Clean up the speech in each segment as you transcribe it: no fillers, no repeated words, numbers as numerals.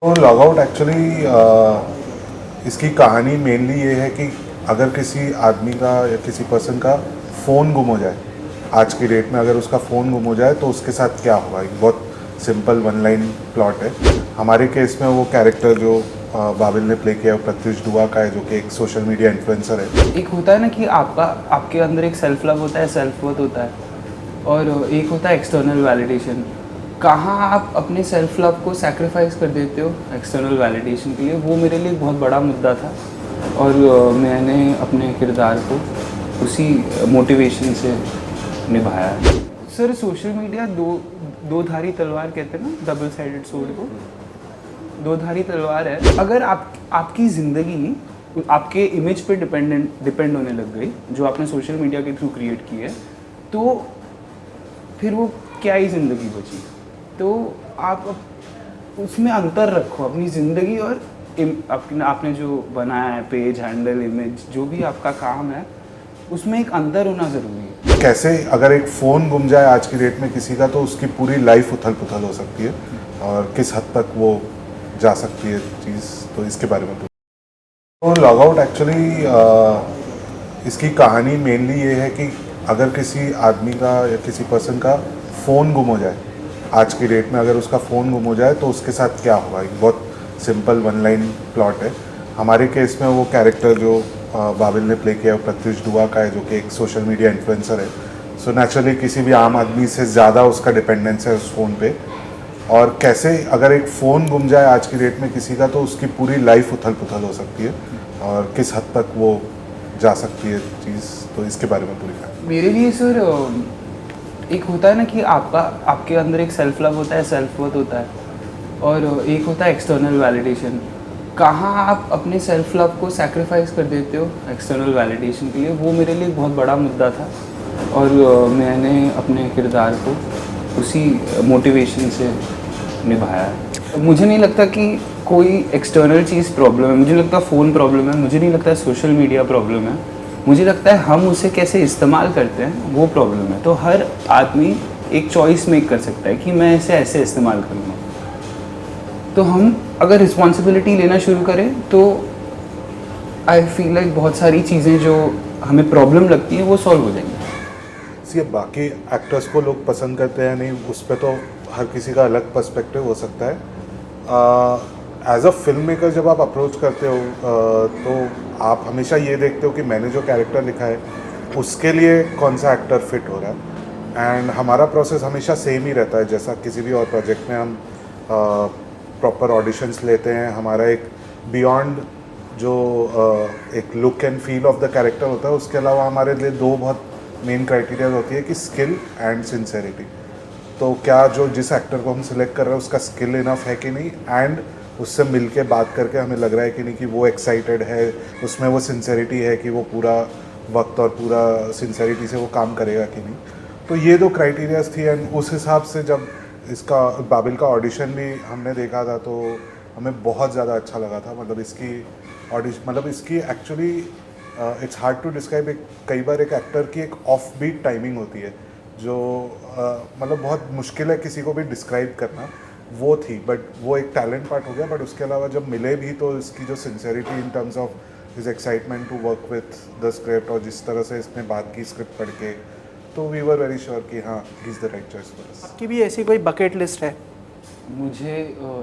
तो log out actually इसकी कहानी मेनली ये है कि अगर किसी आदमी का या किसी पर्सन का फ़ोन गुम हो जाए, आज की डेट में अगर उसका फ़ोन गुम हो जाए तो उसके साथ क्या होगा। एक बहुत सिंपल वन लाइन प्लॉट है। हमारे केस में वो कैरेक्टर जो बाबिल ने प्ले किया है प्रत्युष दुआ का है, जो कि एक सोशल मीडिया इन्फ्लुएंसर है। एक होता है ना कि आपके अंदर एक सेल्फ लव होता है, सेल्फ वर्थ होता है, और एक होता है एक्सटर्नल वैलिडेशन। कहाँ आप अपने सेल्फ लव को सैक्रिफाइस कर देते हो एक्सटर्नल वैलिडेशन के लिए, वो मेरे लिए बहुत बड़ा मुद्दा था। और मैंने अपने किरदार को उसी मोटिवेशन से निभाया है। सर, सोशल मीडिया दो धारी तलवार कहते हैं ना, डबल साइडेड सोर्ड को। दो धारी तलवार है। अगर आपकी ज़िंदगी आपके इमेज पे डिपेंड होने लग गई, जो आपने सोशल मीडिया के थ्रू क्रिएट की है, तो फिर वो क्या ही ज़िंदगी बची। तो आप उसमें अंतर रखो अपनी ज़िंदगी और आपने जो बनाया है पेज, हैंडल, इमेज, जो भी आपका काम है, उसमें एक अंतर होना ज़रूरी है। कैसे अगर एक फ़ोन गुम जाए आज की डेट में किसी का, तो उसकी पूरी लाइफ उथल पुथल हो सकती है और किस हद तक वो जा सकती है चीज़, तो इसके बारे में तो लॉग आउट एक्चुअली इसकी कहानी मेनली ये है कि अगर किसी आदमी का या किसी पर्सन का फ़ोन गुम हो जाए, आज की डेट में अगर उसका फ़ोन गुम हो जाए तो उसके साथ क्या होगा। एक बहुत सिंपल वन लाइन प्लॉट है। हमारे केस में वो कैरेक्टर जो बाबिल ने प्ले किया है प्रत्युष दुआ का है, जो कि एक सोशल मीडिया इन्फ्लुएंसर है। सो नेचुरली किसी भी आम आदमी से ज़्यादा उसका डिपेंडेंस है उस फ़ोन पे। और कैसे अगर एक फ़ोन गुम जाए आज की डेट में किसी का, तो उसकी पूरी लाइफ उथल पुथल हो सकती है और किस हद तक वो जा सकती है चीज़, तो इसके बारे में पूरी कहानी। मेरे लिए सर, एक होता है ना कि आपके अंदर एक सेल्फ लव होता है, सेल्फ वर्थ होता है, और एक होता है एक्सटर्नल वैलिडेशन। कहाँ आप अपने सेल्फ लव को सैक्रिफाइस कर देते हो एक्सटर्नल वैलिडेशन के लिए, वो मेरे लिए बहुत बड़ा मुद्दा था। और मैंने अपने किरदार को उसी मोटिवेशन से निभाया है। मुझे नहीं लगता कि कोई एक्सटर्नल चीज़ प्रॉब्लम है, मुझे नहीं लगता फ़ोन प्रॉब्लम है, मुझे नहीं लगता सोशल मीडिया प्रॉब्लम है। मुझे लगता है हम उसे कैसे इस्तेमाल करते हैं, वो प्रॉब्लम है। तो हर आदमी एक चॉइस मेक कर सकता है कि मैं इसे ऐसे इस्तेमाल करूँगा। तो हम अगर रिस्पॉन्सिबिलिटी लेना शुरू करें तो आई फील लाइक बहुत सारी चीज़ें जो हमें प्रॉब्लम लगती हैं वो सॉल्व हो जाएंगी। ये बाकी एक्टर्स को लोग पसंद करते हैं नहीं, उस पर तो हर किसी का अलग पर्सपेक्टिव हो सकता है। एज अ फिल्म मेकर जब आप अप्रोच करते हो तो आप हमेशा ये देखते हो कि मैंने जो कैरेक्टर लिखा है उसके लिए कौन सा एक्टर फिट हो रहा है। एंड हमारा प्रोसेस हमेशा सेम ही रहता है, जैसा किसी भी और प्रोजेक्ट में हम प्रॉपर ऑडिशंस लेते हैं। हमारा एक बियॉन्ड जो एक look and feel of the character होता है, उसके अलावा हमारे लिए दो बहुत मेन क्राइटेरिया होती है कि स्किल एंड सिंसेरिटी। तो क्या जो जिस एक्टर को हम सिलेक्ट कर रहे हैं उसका स्किल इनफ है कि नहीं, एंड उससे मिल के बात करके हमें लग रहा है कि नहीं कि वो एक्साइटेड है, उसमें वो सिंसेरिटी है कि वो पूरा वक्त और पूरा सिंसेरिटी से वो काम करेगा कि नहीं। तो ये दो क्राइटेरियाज थी। एंड उस हिसाब से जब इसका बाबिल का ऑडिशन भी हमने देखा था तो हमें बहुत ज़्यादा अच्छा लगा था। मतलब इसकी ऑडिशन, मतलब इसकी actually it's hard to describe. कई बार एक एक्टर की एक ऑफ बीट टाइमिंग होती है जो मतलब बहुत मुश्किल है किसी को भी डिस्क्राइब करना, वो थी। बट वो एक टैलेंट पार्ट हो गया। बट उसके अलावा जब मिले भी तो इसकी जो sincerity in terms of his excitement to work with the script, और जिस तरह से इसने बात की स्क्रिप्ट पढ़ के, तो वी वर वेरी श्योर कि हाँ he is the right choice for us. आपकी भी ऐसी कोई बकेट लिस्ट है? मुझे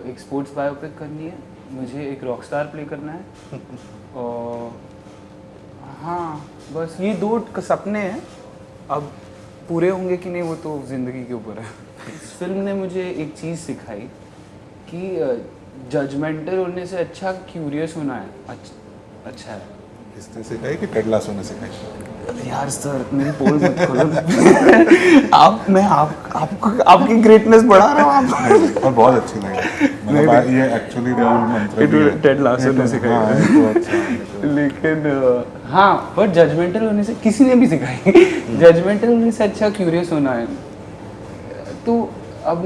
एक स्पोर्ट्स बायोपिक करनी है, मुझे एक रॉक स्टार प्ले करना है और हाँ, बस ये दो सपने हैं। अब पूरे होंगे कि नहीं वो तो ज़िंदगी के ऊपर है। इस फिल्म ने मुझे एक चीज़ सिखाई कि जजमेंटल होने से अच्छा क्यूरियस होना है अच्छा है। इसने सिखाई कि टेड लासो ने सिखाई? यार सर, मेरी पोल मत खोलो। आपकी ग्रेटनेस बढ़ा रहा हूँ आप। और बहुत अच्छी लगी। मतलब ये एक्चुअली राहुल मंत्री भी है। टेड लासो ने सिखाई। हाँ, ये तो अच्छा है। लेकिन हाँ, पर जजमेंटल होने से किसी ने भी सिखाई। जजमेंटल होने से अच्छा क्यूरियस होना है। तो अब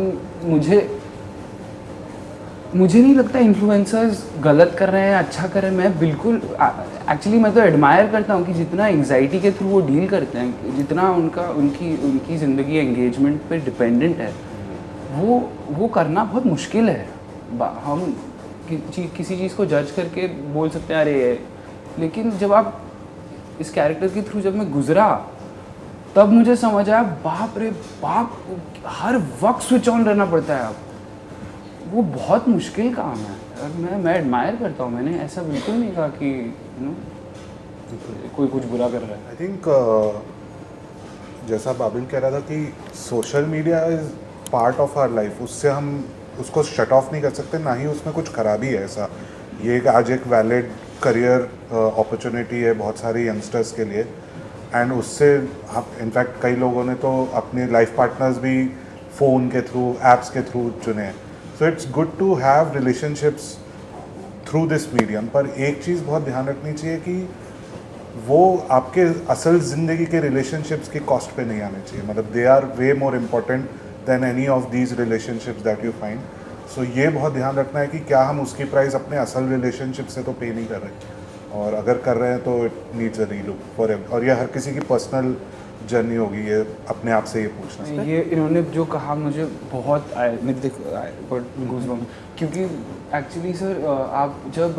मुझे नहीं लगता इन्फ्लुएंसर्स गलत कर रहे हैं, अच्छा कर रहे हैं। मैं बिल्कुल एक्चुअली मैं तो एडमायर करता हूँ कि जितना एंग्जाइटी के थ्रू वो डील करते हैं, जितना उनकी ज़िंदगी एंगेजमेंट पे डिपेंडेंट है, वो करना बहुत मुश्किल है। हम किसी चीज़ को जज करके बोल सकते हैं अरे ये, लेकिन जब आप इस कैरेक्टर के थ्रू जब मैं गुजरा तब मुझे समझ आया बाप रे बाप, हर वक्त स्विच ऑन रहना पड़ता है। अब वो बहुत मुश्किल काम है और मैं एडमायर करता हूँ। मैंने ऐसा बिल्कुल नहीं कहा कि कोई कुछ बुरा कर रहा है। आई थिंक जैसा बाबिल कह रहा था कि social media is part of our life, उससे हम उसको शट ऑफ नहीं कर सकते, ना ही उसमें कुछ खराबी है। ऐसा ये आज एक वैलिड करियर अपॉर्चुनिटी है बहुत सारे यंगस्टर्स के लिए, एंड उससे आप इनफैक्ट कई लोगों ने तो अपने लाइफ पार्टनर्स भी फ़ोन के थ्रू, एप्स के थ्रू चुने। So it's good to have relationships through this medium. पर एक चीज़ बहुत ध्यान रखनी चाहिए कि वो आपके असल ज़िंदगी के रिलेशनशिप्स के कॉस्ट पे नहीं आने चाहिए। मतलब they are way more important than any of these relationships that you find. So ये बहुत ध्यान रखना है कि क्या हम उसकी प्राइस अपने असल रिलेशनशिप से तो पे नहीं कर रहे, और अगर कर रहे हैं तो it needs a relook for ever. और ये हर किसी की पर्सनल जर्नी होगी, ये अपने आप से ये पूछना। ये इन्होंने जो कहा मुझे बहुत क्योंकि एक्चुअली सर आप जब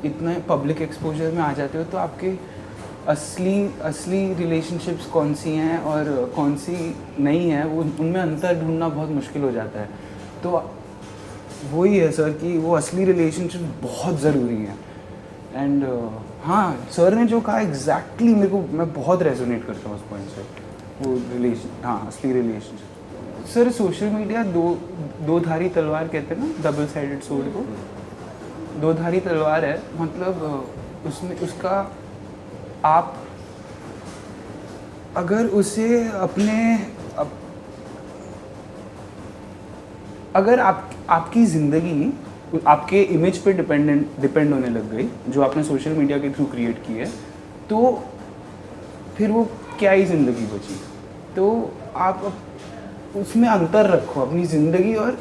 इतना पब्लिक एक्सपोजर में आ जाते हो तो आपके असली रिलेशनशिप्स कौन सी हैं और कौन सी नहीं है, वो उनमें अंतर ढूंढना बहुत मुश्किल हो जाता है। तो वही है सर कि वो असली रिलेशनशिप बहुत ज़रूरी है। एंड हाँ, सर ने जो कहा एग्जैक्टली मेरे को, मैं बहुत रेजोनेट करता हूँ उस पॉइंट से। वो रिलेशन, हाँ असली रिलेशनशिप। सर सोशल मीडिया दो धारी तलवार कहते हैं ना, डबल साइडेड सोर्ड को, दो धारी तलवार है। मतलब उसमें उसका आप अगर उसे अगर आपकी ज़िंदगी आपके इमेज पे डिपेंड होने लग गई, जो आपने सोशल मीडिया के थ्रू क्रिएट की है, तो फिर वो क्या ही ज़िंदगी बची। तो आप उसमें अंतर रखो अपनी ज़िंदगी और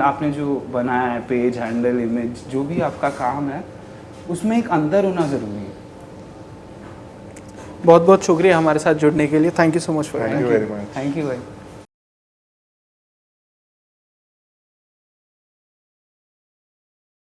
आपने जो बनाया है पेज, हैंडल, इमेज, जो भी आपका काम है, उसमें एक अंतर होना ज़रूरी है। बहुत बहुत शुक्रिया हमारे साथ जुड़ने के लिए। Thank you so much for thank you very much. Thank you भाई।